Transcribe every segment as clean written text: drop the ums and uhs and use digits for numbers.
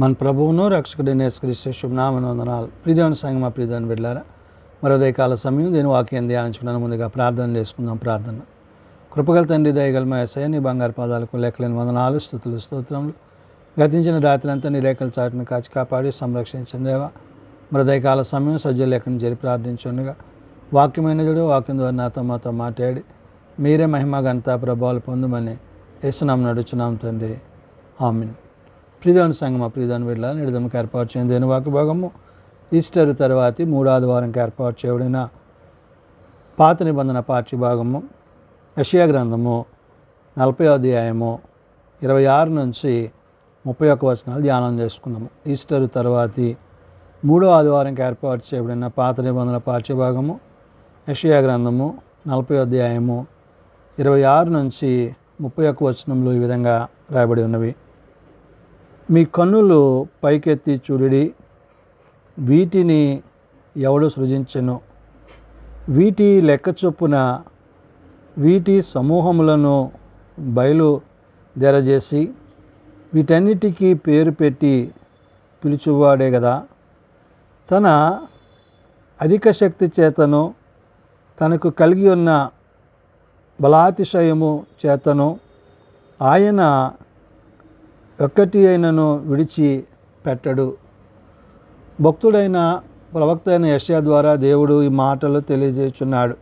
మన ప్రభువును రక్షకుడైన యేసుక్రీస్తు శుభనామమున వందనాలు. ప్రియదేవుని సంగమా, ప్రియదేవుని బిడ్డలారా, మరో ఉదయకాల సమయం దీని వాక్యం ధ్యానించుకున్నాను. ముందుగా ప్రార్థన చేసుకుందాం. ప్రార్థన. కృపగల తండ్రి, దయగల మా యేసయ్య, నీ బంగారు పాదాలకు లెక్కలేని వందనాలు, స్తుతులు, స్తోత్రములు. గతించిన రాత్రి అంతా నీ రేఖల చాటును కాచి కాపాడి సంరక్షించిన దేవా, మరో ఉదయకాల సమయం సజ్జల లెక్కను జరిపి ప్రార్థించుండగా వాక్యమైన చూడు, వాక్యం ద్వారా నాతో మాతో మాట్లాడి మీరే మహిమ ఘనత ప్రభావాలు పొందమని యేసునామమున నడుచున్నాం తండ్రి, ఆమేన్. ప్రియదేవుని సంగమా, ప్రియదేవుని బిడ్డలారా, నిడదమ్మకి ఏర్పాటు చేయని దేని వాక్య భాగము ఈస్టర్ తర్వాతి మూడో ఆదివారంకి ఏర్పాటు చేయబడిన పాత నిబంధన పాఠ్య భాగము యెషయా గ్రంథము 40వ అధ్యాయము 26 నుంచి 31 వచనాలు ధ్యానం చేసుకున్నాము. ఈస్టర్ తర్వాతి మూడో ఆదివారంకి ఏర్పాటు చేయబడిన పాత నిబంధన పాఠ్య భాగము యెషయా గ్రంథము 40వ అధ్యాయము 26 నుంచి 31 వచనంలో ఈ విధంగా రాయబడి ఉన్నవి. మీ కన్నులు పైకెత్తి చూడుడి, వీటిని ఎవడు సృజించెను? వీటి లెక్క చొప్పున వీటి సమూహములను బయలుదేరజేసి వీటన్నిటికీ పేరు పెట్టి పిలుచువాడే కదా. తన అధిక శక్తి చేతను, తనకు కలిగి ఉన్న బలాతిశయము చేతను ఆయన ఒక్కటి అయినను విడిచి పెట్టడు. భక్తుడైన ప్రవక్త అయిన యెషయా ద్వారా దేవుడు ఈ మాటలు తెలియజేస్తున్నాడు.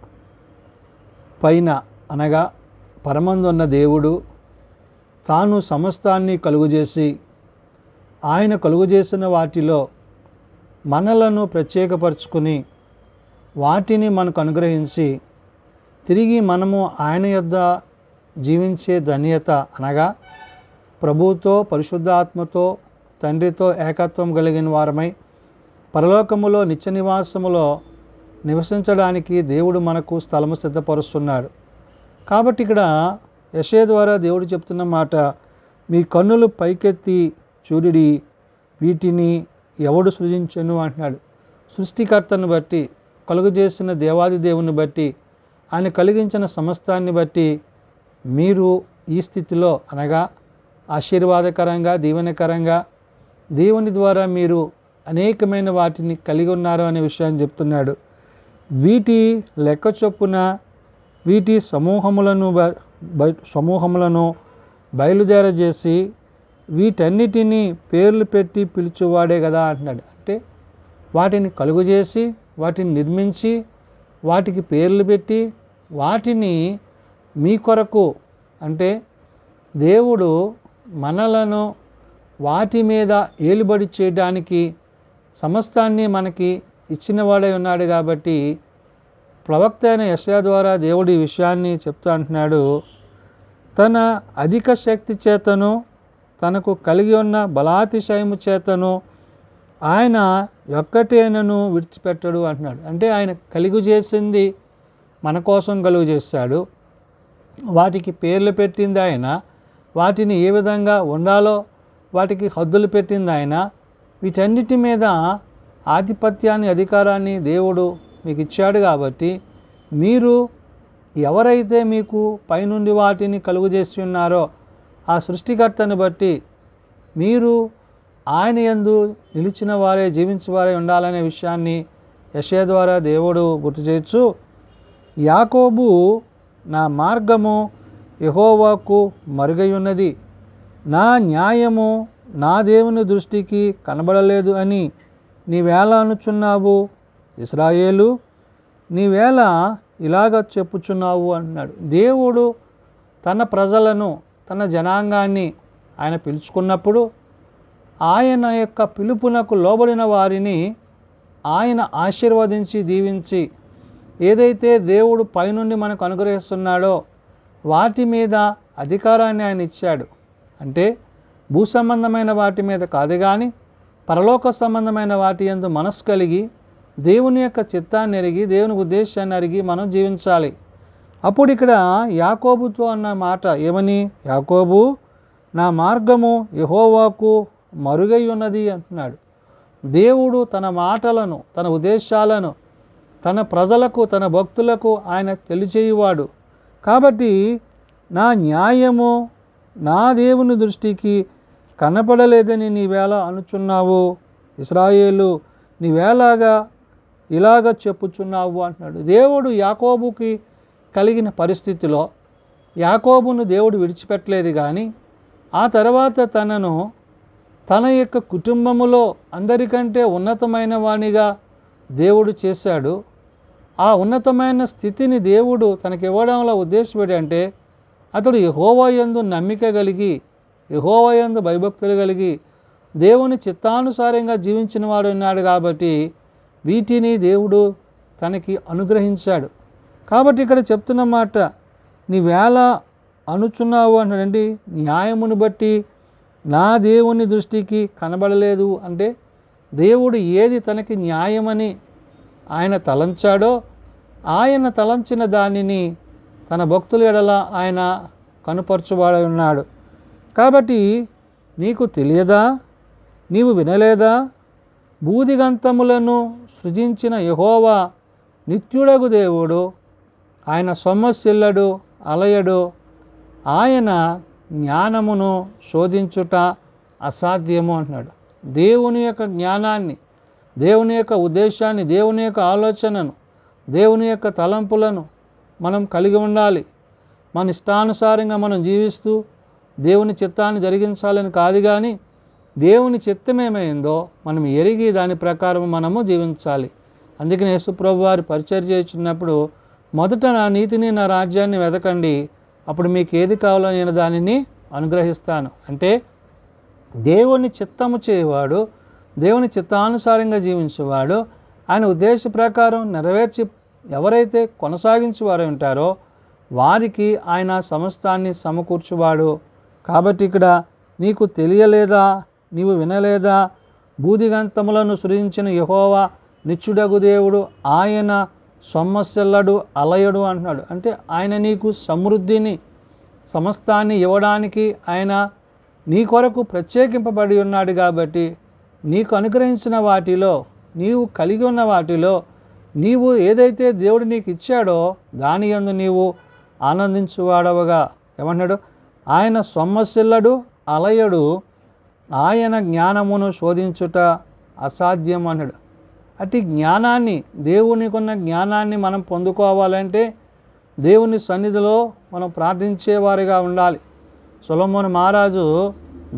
పైన అనగా పరమందున్న దేవుడు తాను సమస్తాన్ని కలుగజేసి ఆయన కలుగజేసిన వాటిలో మనలను ప్రత్యేకపరుచుకుని వాటిని మనకు అనుగ్రహించి తిరిగి మనము ఆయన యొద్ద జీవించే ధన్యత అనగా ప్రభువుతో, పరిశుద్ధాత్మతో, తండ్రితో ఏకత్వం కలిగిన వారమై పరలోకములో నిత్య నివాసములో నివసించడానికి దేవుడు మనకు స్థలము సిద్ధపరుస్తున్నాడు. కాబట్టి ఇక్కడ యెషయా ద్వారా దేవుడు చెప్తున్న మాట, మీ కన్నులు పైకెత్తి చూడుడి, వీటిని ఎవడు సృజించెను అంటున్నాడు. సృష్టికర్తను బట్టి, కలుగజేసిన దేవాది దేవుని బట్టి, ఆయన కలిగించిన సమస్తాన్ని బట్టి మీరు ఈ స్థితిలో అనగా ఆశీర్వాదకరంగా, దీవెనకరంగా దేవుని ద్వారా మీరు అనేకమైన వాటిని కలిగి ఉన్నారు అనే విషయాన్ని చెప్తున్నాడు. వీటి లెక్క చొప్పున వీటి సమూహములను బయలుదేరజేసి వీటన్నిటినీ పేర్లు పెట్టి పిలుచువాడే కదా అంటున్నాడు. అంటే వాటిని కలుగజేసి, వాటిని నిర్మించి, వాటికి పేర్లు పెట్టి, వాటిని మీ కొరకు అంటే దేవుడు మనలను వాటి మీద ఏలుబడి చేయడానికి సమస్తాన్ని మనకి ఇచ్చినవాడై ఉన్నాడు. కాబట్టి ప్రవక్త అయిన యెషయా ద్వారా దేవుడు ఈ విషయాన్ని చెప్తూ అంటున్నాడు. తన అధిక శక్తి చేతను, తనకు కలిగి ఉన్న బలాతిశయము చేతను ఆయన ఒక్కటేనను విడిచిపెట్టడు అంటున్నాడు. అంటే ఆయన కలుగు చేసింది మన కోసం కలుగు చేశాడు. వాటికి పేర్లు పెట్టింది ఆయన, వాటిని ఏ విధంగా ఉండాలో వాటికి హద్దులు పెట్టింది ఆయన. వీటన్నిటి మీద ఆధిపత్యాన్ని, అధికారాన్ని దేవుడు మీకు ఇచ్చాడు. కాబట్టి మీరు ఎవరైతే మీకు పైనుండి వాటిని కలుగు చేసి ఉన్నారో ఆ సృష్టికర్తను బట్టి మీరు ఆయన యందు నిలిచిన వారే, జీవించేవారే ఉండాలనే విషయాన్ని యెషయా ద్వారా దేవుడు గుర్తు చేయొచ్చు. యాకోబు నా మార్గము యెహోవాకు మరుగై ఉన్నది, నా న్యాయము నా దేవుని దృష్టికి కనబడలేదు అని నీవేళ అనుచున్నావు ఇశ్రాయేలు, నీవేళ ఇలాగ చెప్పుచున్నావు అంటున్నాడు. దేవుడు తన ప్రజలను, తన జనాంగాన్ని ఆయన పిలుచుకున్నప్పుడు ఆయన యొక్క పిలుపునకు లోబడిన వారిని ఆయన ఆశీర్వదించి దీవించి ఏదైతే దేవుడు పైనుండి మనకు అనుగ్రహిస్తున్నాడో వాటి మీద అధికారాన్ని ఆయన ఇచ్చాడు. అంటే భూ సంబంధమైన వాటి మీద కాదు కానీ పరలోక సంబంధమైన వాటి యందు మనసు కలిగి దేవుని యొక్క చిత్తాన్ని ఎరిగి, దేవుని ఉద్దేశాన్ని అరిగి మనం జీవించాలి. అప్పుడు ఇక్కడ యాకోబుతో అన్న మాట ఏమని, యాకోబు నా మార్గము యెహోవాకు మరుగై ఉన్నది అంటున్నాడు. దేవుడు తన మాటలను, తన ఉద్దేశాలను తన ప్రజలకు, తన భక్తులకు ఆయన తెలియచేయువాడు. కాబట్టి నా న్యాయము నా దేవుని దృష్టికి కనపడలేదని నీవేళ అనుచున్నావు? ఇశ్రాయేలు నీవేలాగా ఇలాగ చెప్పుచున్నావు అంటున్నాడు. దేవుడు యాకోబుకి కలిగిన పరిస్థితిలో యాకోబును దేవుడు విడిచిపెట్టలేదు, కానీ ఆ తర్వాత తనను తన యొక్క కుటుంబములో అందరికంటే ఉన్నతమైన వానిగా దేవుడు చేశాడు. ఆ ఉన్నతమైన స్థితిని దేవుడు తనకివ్వడంలో ఉద్దేశపడి అంటే అతడు యెహోవా యందు నమ్మిక కలిగి, యెహోవా యందు భయభక్తులు కలిగి దేవుని చిత్తానుసారంగా జీవించిన వాడు ఉన్నాడు కాబట్టి వీటిని దేవుడు తనకి అనుగ్రహించాడు. కాబట్టి ఇక్కడ చెప్తున్న మాట, నీవేళ అనుచున్నావు అంటాడండి. న్యాయమును బట్టి నా దేవుని దృష్టికి కనబడలేదు అంటే దేవుడు ఏది తనకి న్యాయమని ఆయన తలంచాడో ఆయన తలంచిన దానిని తన భక్తుల ఎడల ఆయన కనుపరచువాడై ఉన్నాడు. కాబట్టి నీకు తెలియదా? నీవు వినలేదా? భూదిగంతములను సృజించిన యెహోవా నిత్యుడగు దేవుడు, ఆయన సొమ్మసిల్లడు, అలయడు. ఆయన జ్ఞానమును శోధించుట అసాధ్యము అంటున్నాడు. దేవుని యొక్క జ్ఞానాన్ని, దేవుని యొక్క ఉద్దేశాన్ని, దేవుని యొక్క ఆలోచనను, దేవుని యొక్క తలంపులను మనం కలిగి ఉండాలి. మన ఇష్టానుసారంగా మనం జీవిస్తూ దేవుని చిత్తాన్ని జరిగించాలని కాదు, కానీ దేవుని చిత్తమేమైందో మనం ఎరిగి దాని ప్రకారం మనము జీవించాలి. అందుకని యేసుప్రభు వారు పరిచర్య చేస్తున్నప్పుడు మొదట నా నీతిని నా రాజ్యాన్ని వెతకండి, అప్పుడు మీకు ఏది కావాలో నేను దానిని అనుగ్రహిస్తాను. అంటే దేవుని చిత్తము చేయవాడు, దేవుని చిత్తానుసారంగా జీవించేవాడు, ఆయన ఉద్దేశ ప్రకారం నెరవేర్చి ఎవరైతే కొనసాగించేవారు ఉంటారో వారికి ఆయన సమస్తాన్ని సమకూర్చువాడు. కాబట్టి ఇక్కడ నీకు తెలియలేదా? నీవు వినలేదా? భూదిగంతములను సృజించిన యెహోవా నిత్యుడగు దేవుడు, ఆయన సొమ్మసిల్లడు, అలయడు అంటున్నాడు. అంటే ఆయన నీకు సమృద్ధిని, సమస్తాన్ని ఇవ్వడానికి ఆయన నీ కొరకు ప్రత్యేకింపబడి ఉన్నాడు. కాబట్టి నీకు అనుగ్రహించిన వాటిలో, నీవు కలిగి ఉన్న వాటిలో నీవు ఏదైతే దేవుడు నీకు ఇచ్చాడో దాని యందు నీవు ఆనందించువాడవగా ఏమన్నాడు? ఆయన సొమ్మసిల్లడు, అలయడు, ఆయన జ్ఞానమును శోధించుట అసాధ్యం అన్నాడు. అట్టి జ్ఞానాన్ని, దేవునికున్న జ్ఞానాన్ని మనం పొందుకోవాలంటే దేవుని సన్నిధిలో మనం ప్రార్థించేవారిగా ఉండాలి. సొలొమోను మహారాజు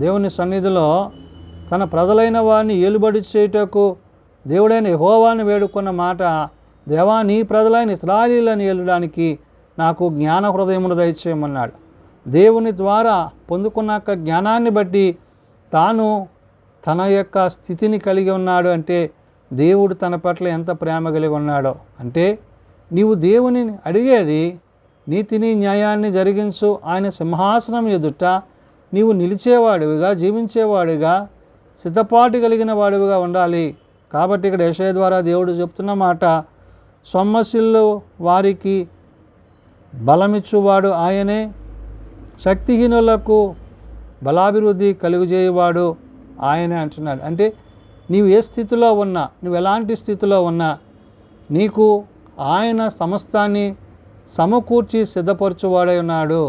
దేవుని సన్నిధిలో తన ప్రజలైన వారిని ఏలుబడి చేయుటకు దేవుడైన యెహోవాను వేడుకున్న మాట, దేవా నీ ప్రజలైన ఇశ్రాయేలులను ఏలడానికి నాకు జ్ఞాన హృదయమును దయచేయమన్నాడు. దేవుని ద్వారా పొందుకున్న జ్ఞానాన్ని బట్టి తాను తన యొక్క స్థితిని కలిగి ఉన్నాడు. అంటే దేవుడు తన పట్ల ఎంత ప్రేమ కలిగి ఉన్నాడో. అంటే నీవు దేవుని అడిగేది నీతిని న్యాయాన్ని జరిగించు, ఆయన సింహాసనం ఎదుట నీవు నిలిచేవాడివిగా, జీవించేవాడిగా, సిద్ధపాటు కలిగిన వాడివిగా ఉండాలి. కాబట్టి ఇక్కడ యెషయా ద్వారా దేవుడు చెప్తున్న మాట, సొమ్మసిల్లు వారికి బలమిచ్చువాడు ఆయనే, శక్తిహీనులకు బలాభివృద్ధి కలుగజేయువాడు ఆయనే అంటున్నాడు. అంటే నీవు ఏ స్థితిలో ఉన్నా, నువ్వు ఎలాంటి స్థితిలో ఉన్నా నీకు ఆయన సమస్తాన్ని సమకూర్చి సిద్ధపరచువాడై ఉన్నాడు.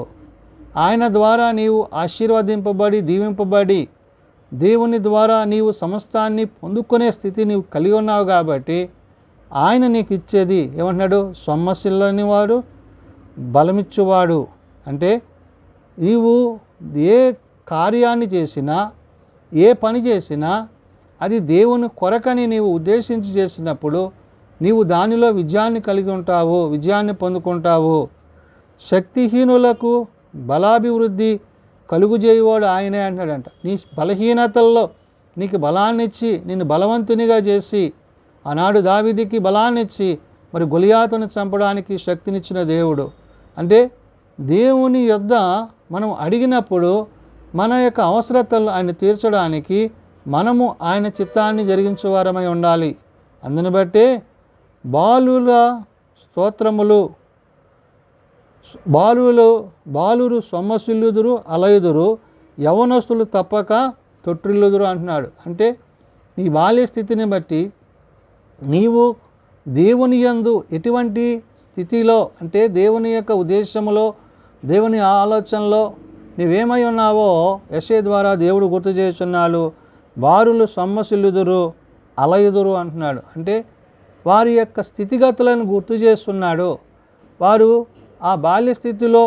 ఆయన ద్వారా నీవు ఆశీర్వదింపబడి, దీవింపబడి, దేవుని ద్వారా నీవు సమస్తాన్ని పొందుకునే స్థితి నీవు కలిగి ఉన్నావు. కాబట్టి ఆయన నీకు ఇచ్చేది ఏమంటున్నాడు? సొమ్మసిల్లని వాడు, బలమిచ్చువాడు. అంటే నీవు ఏ కార్యాన్ని చేసినా, ఏ పని చేసినా అది దేవుని కొరకని నీవు ఉద్దేశించి చేసినప్పుడు నీవు దానిలో విజయాన్ని కలిగి ఉంటావు, విజయాన్ని పొందుకుంటావు. శక్తిహీనులకు బలాభివృద్ధి కలుగుజేయువాడు ఆయనే అంటాడంట. నీ బలహీనతల్లో నీకు బలాన్నిచ్చి నిన్ను బలవంతునిగా చేసి, ఆనాడు దావీదుకి బలాన్నిచ్చి మరి గొలియాతును చంపడానికి శక్తినిచ్చిన దేవుడు. అంటే దేవుని యొద్ద మనం అడిగినప్పుడు మన యొక్క అవసరతలు ఆయన తీర్చడానికి మనము ఆయన చిత్తాన్ని జరిగించేవారమై ఉండాలి. అందుని బట్టే బాలుల స్తోత్రములు, బాలురు సొమ్మసిల్లుదురు, అలయుదురు, యవనస్తులు తప్పక తొట్టిల్లుదురు అంటున్నాడు. అంటే నీ బాల్య స్థితిని బట్టి నీవు దేవుని యందు ఎటువంటి స్థితిలో, అంటే దేవుని యొక్క ఉద్దేశంలో, దేవుని ఆలోచనలో నీవేమై ఉన్నావో యెషయా ద్వారా దేవుడు గుర్తు చేస్తున్నాడు. బారులు సొమ్మసిల్లుదురు అలయుదురు అంటున్నాడు. అంటే వారి యొక్క స్థితిగతులను గుర్తు చేస్తున్నాడు. వారు ఆ బాల్య స్థితిలో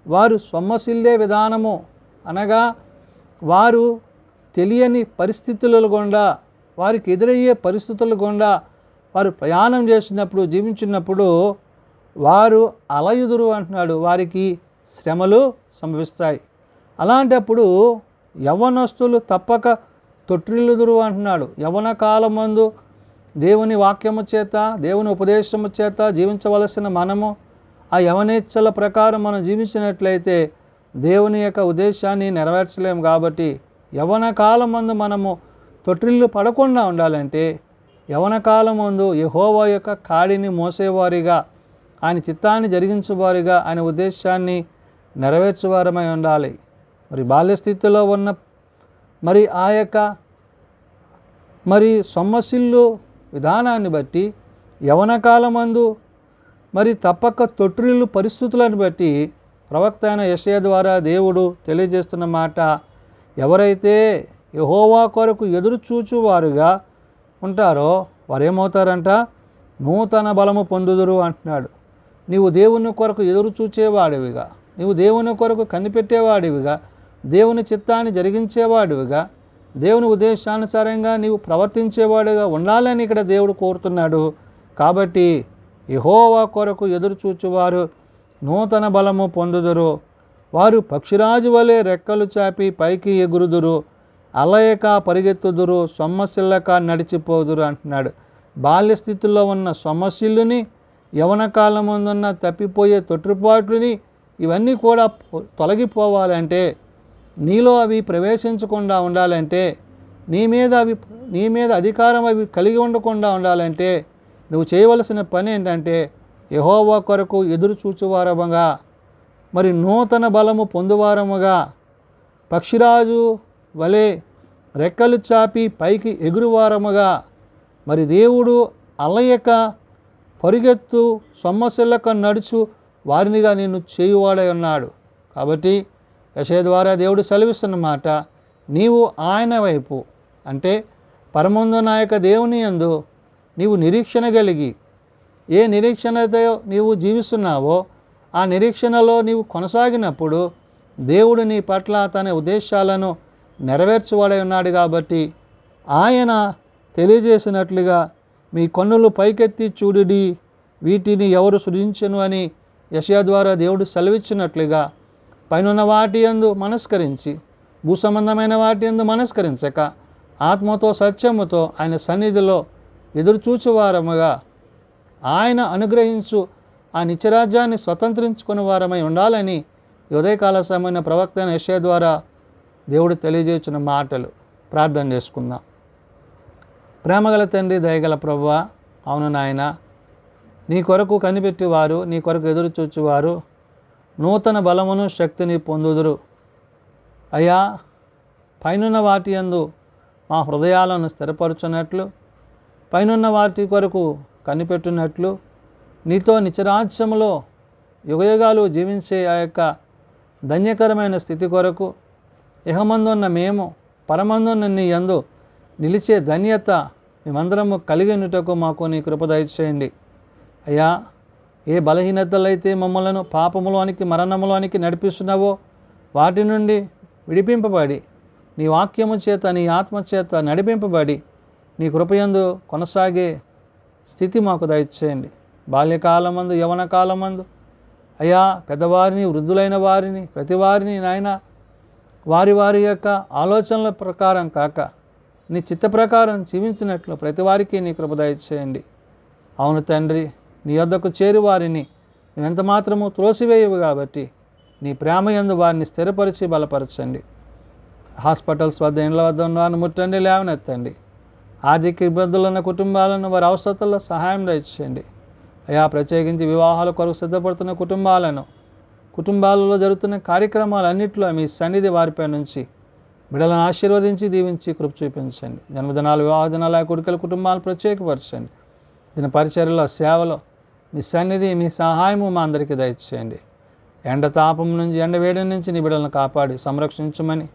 వారు సొమ్మసిల్లే విధానము అనగా వారు తెలియని పరిస్థితుల గుండా, వారికి ఎదురయ్యే పరిస్థితుల గుండా వారు ప్రయాణం చేసినప్పుడు, జీవించినప్పుడు వారు అలయుదురు అంటున్నాడు. వారికి శ్రమలు సంభవిస్తాయి. అలాంటప్పుడు యవ్వనస్తులు తప్పక తొట్టిల్లుదురు అంటున్నాడు. యవ్వన కాలమందు దేవుని వాక్యము చేత, దేవుని ఉపదేశము చేత జీవించవలసిన మనము ఆ యవనేచ్ఛల ప్రకారం మనం జీవించినట్లయితే దేవుని యొక్క ఉద్దేశాన్ని నెరవేర్చలేము. కాబట్టి యవ్వన కాలమందు మనము తొట్టిల్లు పడకుండా ఉండాలంటే యవ్వన కాలమందు యెహోవా యొక్క కాడిని మోసేవారిగా, ఆయన చిత్తాన్ని జరిగించేవారిగా, ఆయన ఉద్దేశాన్ని నెరవేర్చువారమై ఉండాలి. మరి బాల్యస్థితిలో ఉన్న మరి ఆ యొక్క మరి సొమ్మసిల్లు విధానాన్ని బట్టి యవ్వన కాలమందు మరి తప్పక తొట్టిల్లు పరిస్థితులను బట్టి ప్రవక్త అయిన యెషయా ద్వారా దేవుడు తెలియజేస్తున్న మాట, ఎవరైతే యెహోవా కొరకు ఎదురు చూచువారుగా ఉంటారో వారేమవుతారంట, నూతన బలము పొందుదురు అంటున్నాడు. నీవు దేవుని కొరకు ఎదురు చూచేవాడివిగా, నీవు దేవుని కొరకు కనిపెట్టేవాడివిగా, దేవుని చిత్తాన్ని జరిగించేవాడివిగా, దేవుని ఉద్దేశానుసారంగా నీవు ప్రవర్తించేవాడిగా ఉండాలని ఇక్కడ దేవుడు కోరుతున్నాడు. కాబట్టి యెహోవా కొరకు ఎదురు చూచువారు నూతన బలము పొందుదురు. వారు పక్షిరాజు వలె రెక్కలు చాపి పైకి ఎగురుదురు, అలయక పరిగెత్తుదురు, సొమ్మసిల్లక నడిచిపోదురు అంటున్నాడు. బాల్య స్థితిలో ఉన్న సొమ్మసిల్లుని, యవన కాలం ముందున్న తప్పిపోయే తొట్టిపాట్లని ఇవన్నీ కూడా తొలగిపోవాలంటే, నీలో అవి ప్రవేశించకుండా ఉండాలంటే, నీ మీద అధికారం అవి కలిగి ఉండకుండా ఉండాలంటే నువ్వు చేయవలసిన పని ఏంటంటే యెహోవా కొరకు ఎదురు చూచువారముగా, మరి నూతన బలము పొందువారముగా, పక్షిరాజు వలె రెక్కలు చాపి పైకి ఎగురువారముగా, మరి దేవుడు అలయక పరిగెత్తు సొమ్మసిల్లక నడుచు వారినిగా నిన్ను చేయువాడై ఉన్నాడు. కాబట్టి యెషయా ద్వారా దేవుడు సెలవిస్తున్న మాట, నీవు ఆయన వైపు అంటే పరమందున యొక్క దేవుని యందు నీవు నిరీక్షణ కలిగి, ఏ నిరీక్షణతో నీవు జీవిస్తున్నావో ఆ నిరీక్షణలో నీవు కొనసాగినప్పుడు దేవుడు నీ పట్ల తన ఉద్దేశాలను నెరవేర్చువాడై ఉన్నాడు. కాబట్టి ఆయన తెలియజేసినట్లుగా మీ కన్నులు పైకెత్తి చూడుడి, వీటిని ఎవరు సృజించెను అని యెషయా ద్వారా దేవుడు సెలవిచ్చినట్లుగా పైనున్న వాటి యందు మనస్కరించి, భూసంబంధమైన వాటి యందు మనస్కరించక ఆత్మతో సత్యముతో ఆయన సన్నిధిలో ఎదురుచూచువారముగా, ఆయన అనుగ్రహించు ఆ నిత్యరాజ్యాన్ని స్వతంత్రించుకుని వారమై ఉండాలని ఉదయకాల సమయమైన ప్రవక్త అయిన యెషయా ద్వారా దేవుడు తెలియజేస్తున్న మాటలు. ప్రార్థన చేసుకుందాం. ప్రేమగల తండ్రి, దయగల ప్రభువా, అవును నాయన, నీ కొరకు కనిపెట్టేవారు, నీ కొరకు ఎదురు చూచువారు నూతన బలమును శక్తిని పొందుదురు. అయ్యా, పైనున్న వాటి యందు మా హృదయాలను స్థిరపరచున్నట్లు, పైనున్న వాటి కొరకు కనిపెట్టున్నట్లు, నీతో నిత్యరాజ్యములో యుగయుగాలు జీవించే ఆ యొక్క ధన్యకరమైన స్థితి కొరకు ఇహమందున్న మేము పరమందున్న నీ యందు నిలిచే ధన్యత మేమందరము కలిగినటకు మాకు నీ కృప దయచేయండి. అయ్యా, ఏ బలహీనతలైతే మమ్మలను పాపములోనికి మరణములోనికి నడిపిస్తున్నావో వాటి నుండి విడిపింపబడి నీ వాక్యము చేత, నీ ఆత్మ చేత నడిపింపబడి నీ కృపయందు కొనసాగే స్థితి మాకు దయచేయండి. బాల్యకాలమందు, యవన కాలమందు అయ్యా, పెద్దవారిని, వృద్ధులైన వారిని, ప్రతి వారిని నాయన వారి వారి యొక్క ఆలోచనల ప్రకారం కాక నీ చిత్త ప్రకారం జీవించినట్లు ప్రతి వారికి నీ కృప దయచేయండి. అవును తండ్రి, నీ యొద్దకు చేరి వారిని నువ్వెంత మాత్రము త్రోసివేయవు కాబట్టి నీ ప్రేమ యందు వారిని స్థిరపరిచి బలపరచండి. హాస్పిటల్స్ వద్ద, ఇండ్ల వద్ద ఉన్న వారిని ముట్టండి, లేవనెత్తండి. ఆర్థిక ఇబ్బందులు ఉన్న కుటుంబాలను వారి అవసరతల్లో సహాయం దయచేయండి. అయా, ప్రత్యేకించి వివాహాల కొరకు సిద్ధపడుతున్న కుటుంబాలలో జరుగుతున్న కార్యక్రమాలన్నింటిలో మీ సన్నిధి వారిపై నుంచి బిడ్డలను ఆశీర్వదించి దీవించి కృప చూపించండి. జన్మదినాలు, వివాహ దినాలు, ఆ కొడుకుల కుటుంబాలు ప్రత్యేకపరచండి. దీని పరిచర్యలో, సేవలో మీ సన్నిధి, మీ సహాయము మా అందరికీ దయచేయండి. ఎండ తాపం నుంచి ఎండవేడి నుంచి నీ బిడ్డలను కాపాడి సంరక్షించమని,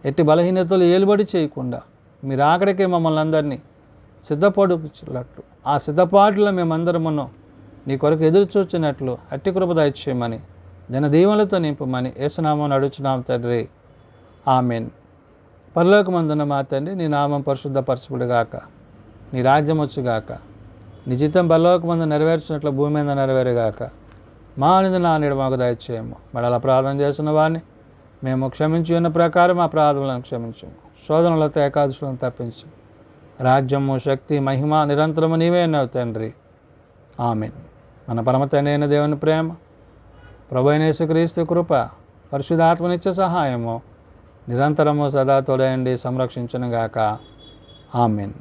ఎట్టి బలహీనతలు ఏలుబడి చేయకుండా మీరు ఆఖడికే మమ్మల్ని అందరినీ సిద్ధపడుచున్నట్లు, ఆ సిద్ధపాటులో మేమందరమును నీ కొరకు ఎదురు చూచినట్లు అట్టి కృప దయచేయమని, జనదీవెనలతో నింపమని యేసునామమున అడుగుచున్నాం తండ్రి. ఆమేన్. పరలోకమందున్న మా తండ్రి, నీ నామం పరిశుద్ధపరచబడుగాక, నీ రాజ్యం వచ్చుగాక, నీ చిత్తం పరలోకమందు నెరవేర్చినట్లు భూమి మీద నెరవేరుగాక. మా అనేది నా నీడ మాకు దయచేయము. మరల ప్రార్థన చేస్తున్న వారిని మేము క్షమించి ఉన్న ప్రకారం మా ప్రార్థనలను క్షమించము. శోధనలతో ఏకాదశులను తప్పించు. రాజ్యము, శక్తి, మహిమ నిరంతరము నీవే ఉన్నావు తండ్రి. ఆమేన్. మన పరమ తండ్రి అయిన దేవుని ప్రేమ, ప్రభు అయిన యేసుక్రీస్తు కృప, పరిశుద్ధాత్మనిత్య సహాయము నిరంతరము సదా తోడయండి సంరక్షించునుగాక. ఆమేన్.